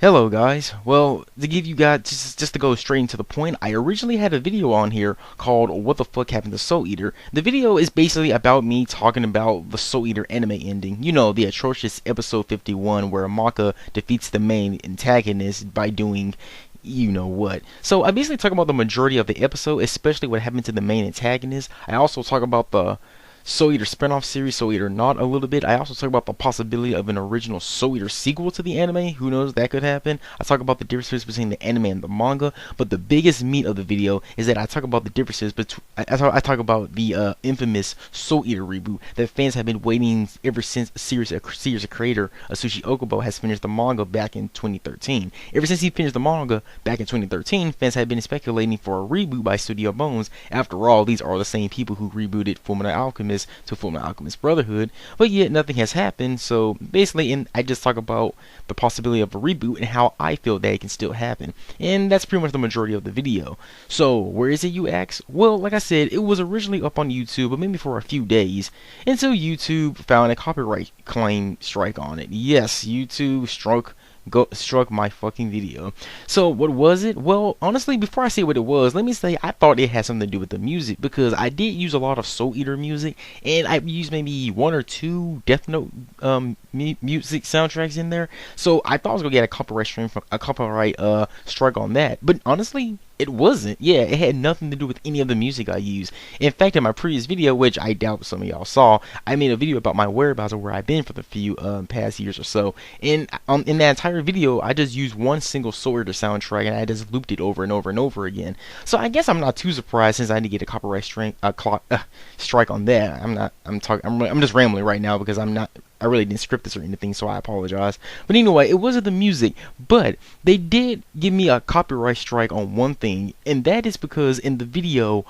Hello guys. Well, to give you guys just to go straight into the point, I originally had a video on here called "What the fuck happened to Soul Eater." The video is basically about me talking about the Soul Eater anime ending. You know, the atrocious episode 51 where Maka defeats the main antagonist by doing you know what. So I basically talk about the majority of the episode, especially what happened to the main antagonist. I also talk about the Soul Eater spinoff series, Soul Eater not a little bit. I also talk about the possibility of an original Soul Eater sequel to the anime. Who knows, that could happen. I talk about the differences between the anime and the manga, but the biggest meat of the video is that I talk about the differences between. I talk about the infamous Soul Eater reboot that fans have been waiting ever since series creator Asushi Okubo has finished the manga back in 2013. Ever since he finished the manga back in 2013, fans have been speculating for a reboot by Studio Bones. After all, these are the same people who rebooted Fullmetal Alchemist to Fullmetal Alchemist Brotherhood, but yet nothing has happened. So basically, I just talk about the possibility of a reboot and how I feel that it can still happen, and that's pretty much the majority of the video. So where is it, you ask? Well, like I said, it was originally up on YouTube, but maybe for a few days until YouTube found a copyright claim strike on it. Yes, YouTube struck my fucking video. So what was it? Well, honestly, before I say what it was, let me say I thought it had something to do with the music, because I did use a lot of Soul Eater music, and I used maybe one or two Death Note music soundtracks in there. So I thought I was gonna get a copyright strike on that, but honestly, it wasn't. Yeah, it had nothing to do with any of the music I used. In fact, in my previous video, which I doubt some of y'all saw, I made a video about my whereabouts or where I've been for the few past years or so. And in that entire video, I just used one single Soul Eater soundtrack, and I just looped it over and over and over again. So I guess I'm not too surprised, since I didn't get a copyright strike on that. I'm just rambling right now because I really didn't script this or anything, so I apologize. But anyway, it wasn't the music, but they did give me a copyright strike on one thing, and that is because in the video,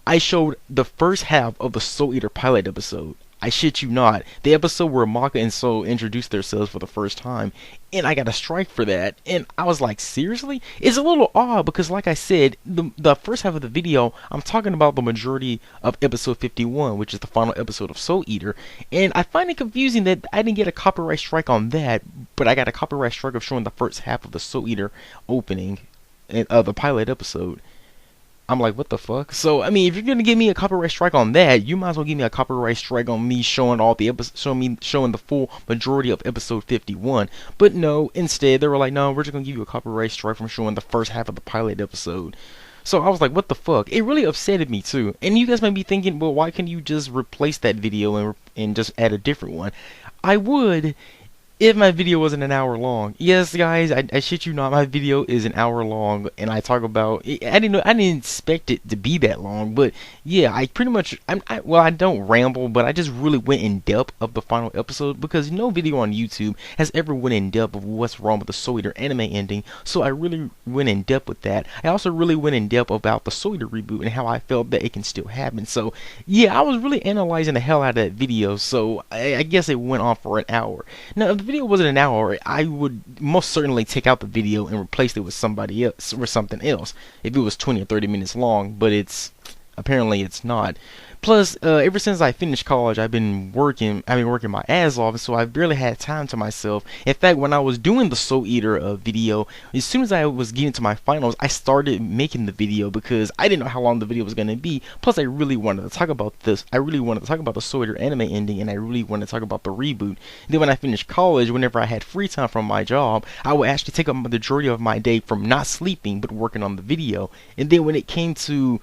I showed the first half of the Soul Eater pilot episode. I shit you not. The episode where Maka and Soul introduced themselves for the first time, and I got a strike for that. And I was like, seriously? It's a little odd because, like I said, the first half of the video, I'm talking about the majority of episode 51, which is the final episode of Soul Eater. And I find it confusing that I didn't get a copyright strike on that, but I got a copyright strike of showing the first half of the Soul Eater opening of the pilot episode. I'm like, what the fuck? So I mean, if you're gonna give me a copyright strike on that, you might as well give me a copyright strike on me showing all the episodes, showing the full majority of episode 51. But no, instead they were like, no, we're just gonna give you a copyright strike from showing the first half of the pilot episode. So I was like, what the fuck? It really upsetted me too. And you guys might be thinking, well, why can't you just replace that video and just add a different one? I would, if my video wasn't an hour long. Yes, guys, I shit you not, my video is an hour long, and I talk about. I didn't expect it to be that long, but yeah, I pretty much. I don't ramble, but I just really went in depth of the final episode, because no video on YouTube has ever went in depth of what's wrong with the Soul Eater anime ending. So I really went in depth with that. I also really went in depth about the Soul Eater reboot and how I felt that it can still happen. So yeah, I was really analyzing the hell out of that video. So I guess it went on for an hour. Now, if the video wasn't an hour, I would most certainly take out the video and replace it with somebody else or something else if it was 20 or 30 minutes long, but apparently it's not. Plus, ever since I finished college, I've been working my ass off, so I've barely had time to myself. In fact, when I was doing the Soul Eater video, as soon as I was getting to my finals, I started making the video because I didn't know how long the video was going to be. Plus, I really wanted to talk about this. I really wanted to talk about the Soul Eater anime ending, and I really wanted to talk about the reboot. And then when I finished college, whenever I had free time from my job, I would actually take up the majority of my day from not sleeping, but working on the video. And then when it came to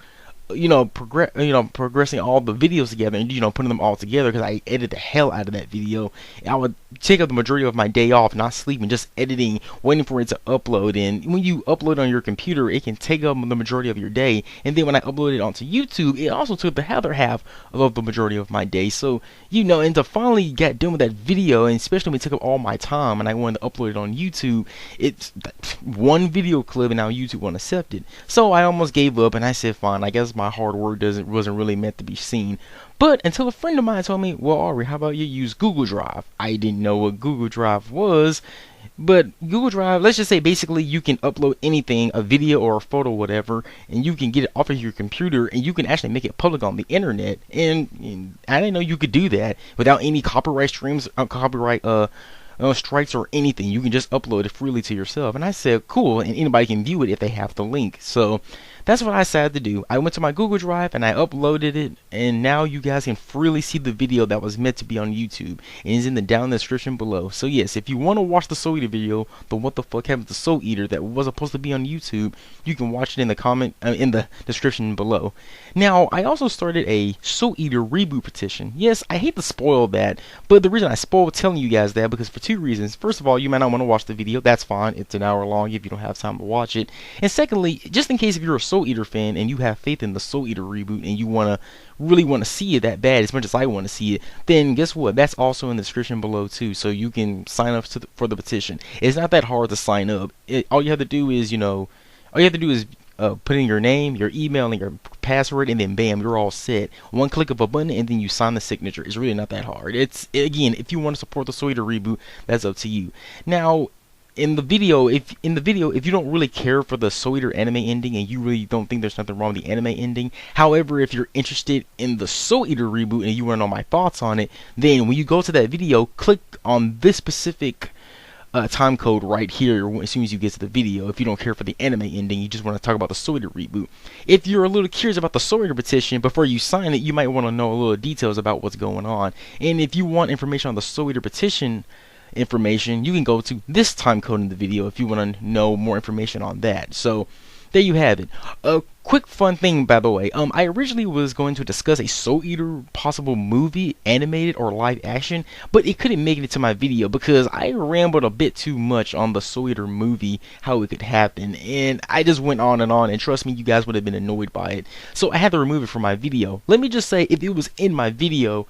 progressing all the videos together and putting them all together, because I edited the hell out of that video, I would take up the majority of my day off, not sleeping, just editing, waiting for it to upload. And when you upload on your computer, it can take up the majority of your day. And then when I uploaded it onto YouTube, it also took the other half of the majority of my day. So and to finally get done with that video, and especially when it took up all my time and I wanted to upload it on YouTube, it's one video clip and now YouTube won't accept it. So I almost gave up and I said, fine, I guess my hard work wasn't really meant to be seen. But until a friend of mine told me, well, Ari, how about you use Google Drive? I didn't know what Google Drive was, but Google Drive, let's just say basically you can upload anything, a video or a photo, whatever, and you can get it off of your computer, and you can actually make it public on the internet. And I didn't know you could do that without any copyright strikes or anything. You can just upload it freely to yourself. And I said, cool, and anybody can view it if they have the link. So that's what I decided to do. I went to my Google Drive and I uploaded it, and now you guys can freely see the video that was meant to be on YouTube, and it's in the down description below. So yes, if you want to watch the Soul Eater video, the what the fuck happened to Soul Eater that was supposed to be on YouTube, you can watch it in the in the description below. Now, I also started a Soul Eater reboot petition. Yes, I hate to spoil that, but the reason I spoiled telling you guys that because for two reasons. First of all, you might not want to watch the video. That's fine. It's an hour long if you don't have time to watch it. And secondly, just in case if you're a Soul Eater fan and you have faith in the Soul Eater reboot and you really want to see it that bad as much as I want to see it, then guess what? That's also in the description below too, so you can sign up for the petition. It's not that hard to sign up. All you have to do is, put in your name, your email, and your password, and then bam, you're all set. One click of a button, and then you sign the signature. It's really not that hard. Again, if you want to support the Soul Eater reboot, that's up to you. Now, in the video, if you don't really care for the Soul Eater anime ending and you really don't think there's nothing wrong with the anime ending, however, if you're interested in the Soul Eater reboot and you want to know my thoughts on it, then when you go to that video, click on this specific time code right here as soon as you get to the video. If you don't care for the anime ending, you just want to talk about the Soul Eater reboot. If you're a little curious about the Soul Eater petition, before you sign it, you might want to know a little details about what's going on. And if you want information on the Soul Eater petition information, you can go to this time code in the video if you want to know more information on that. So there you have it. A quick fun thing, by the way, I originally was going to discuss a Soul Eater possible movie, animated or live action, but it couldn't make it into my video because I rambled a bit too much on the Soul Eater movie, how it could happen, and I just went on, and trust me, you guys would have been annoyed by it. So I had to remove it from my video. Let me just say, if it was in my video,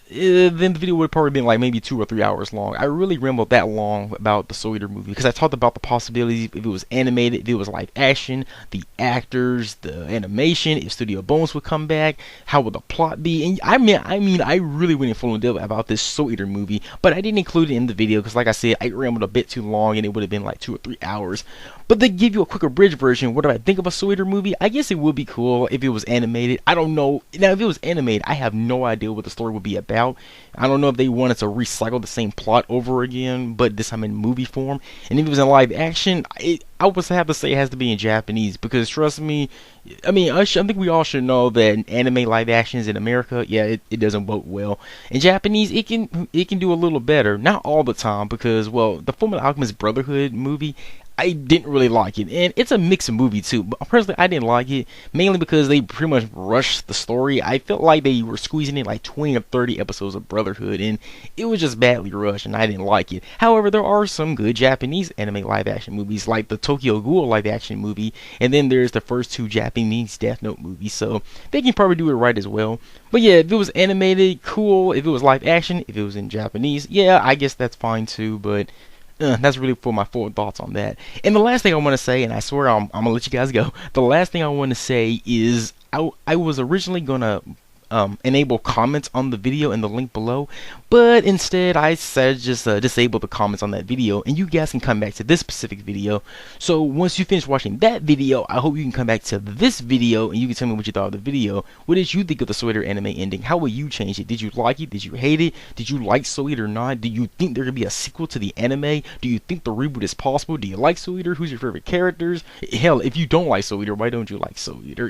then the video would have probably been like maybe 2 or 3 hours long. I really rambled that long about the Soul Eater movie because I talked about the possibilities if it was animated, if it was live action, the actors, the animation, if Studio Bones would come back, how would the plot be, and I mean I really went in full in depth about this Soul Eater movie, but I didn't include it in the video because like I said, I rambled a bit too long and it would have been like 2 or 3 hours. But to give you a quick abridged version, what do I think of a Soul Eater movie? I guess it would be cool if it was animated. I don't know. Now, if it was animated, I have no idea what the story would be about. I don't know if they wanted to recycle the same plot over again, but this time in movie form. And if it was in live action, I would have to say it has to be in Japanese because trust me, I mean, I think we all should know that anime live actions in America, yeah, it doesn't vote well. In Japanese, it can do a little better, not all the time, because well, the Fullmetal Alchemist Brotherhood movie, I didn't really like it, and it's a mixed movie too, but personally I didn't like it, mainly because they pretty much rushed the story. I felt like they were squeezing in like 20 or 30 episodes of Brotherhood, and it was just badly rushed, and I didn't like it. However, there are some good Japanese anime live action movies, like the Tokyo Ghoul live action movie, and then there's the first 2 Japanese Death Note movies, so they can probably do it right as well. But yeah, if it was animated, cool. If it was live action, if it was in Japanese, yeah, I guess that's fine too, but that's really for my full thoughts on that. And the last thing I want to say, and I swear I'm gonna let you guys go. The last thing I want to say is I was originally gonna enable comments on the video in the link below, but instead I said just disable the comments on that video, and you guys can come back to this specific video. So once you finish watching that video, I hope you can come back to this video and you can tell me what you thought of the video. What did you think of the Soul Eater anime ending? How would you change it? Did you like it? Did you hate it? Did you like Soul Eater or not? Do you think there could be a sequel to the anime? Do you think the reboot is possible? Do you like Soul Eater? Who's your favorite characters? Hell, if you don't like Soul Eater, why don't you like Soul Eater?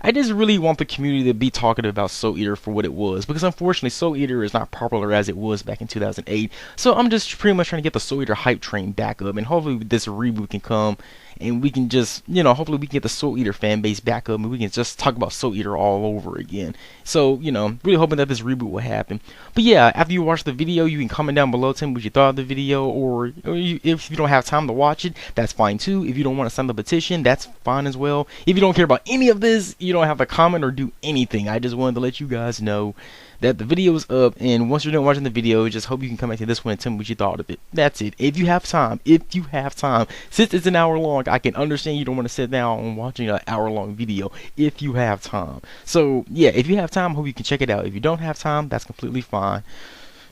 I just really want the community to be talking about Soul Eater for what it was, because unfortunately Soul Eater is not popular as it was back in 2008. So I'm just pretty much trying to get the Soul Eater hype train back up, and hopefully this reboot can come and we can just, hopefully we can get the Soul Eater fan base back up and we can just talk about Soul Eater all over again. So, really hoping that this reboot will happen. But yeah, after you watch the video, you can comment down below, tell me what you thought of the video, or if you don't have time to watch it, that's fine too. If you don't want to sign the petition, that's fine as well. If you don't care about any of this, you don't have to comment or do anything. I just wanted to let you guys know that the video is up, and once you're done watching the video, just hope you can come back to this one and tell me what you thought of it. That's it. If you have time, since it's an hour long, I can understand you don't want to sit down and watching an hour-long video if you have time. So yeah, if you have time, I hope you can check it out. If you don't have time, that's completely fine.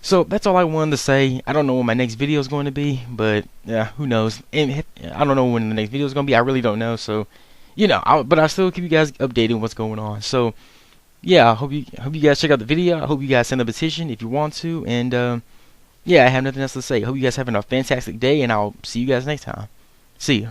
So that's all I wanted to say. I don't know when my next video is going to be, but yeah, who knows? And I don't know when the next video is going to be. I really don't know. So but I'll still keep you guys updated on what's going on. So yeah, I hope you guys check out the video. I hope you guys send a petition if you want to, and yeah, I have nothing else to say. Hope you guys having a fantastic day, and I'll see you guys next time. See ya.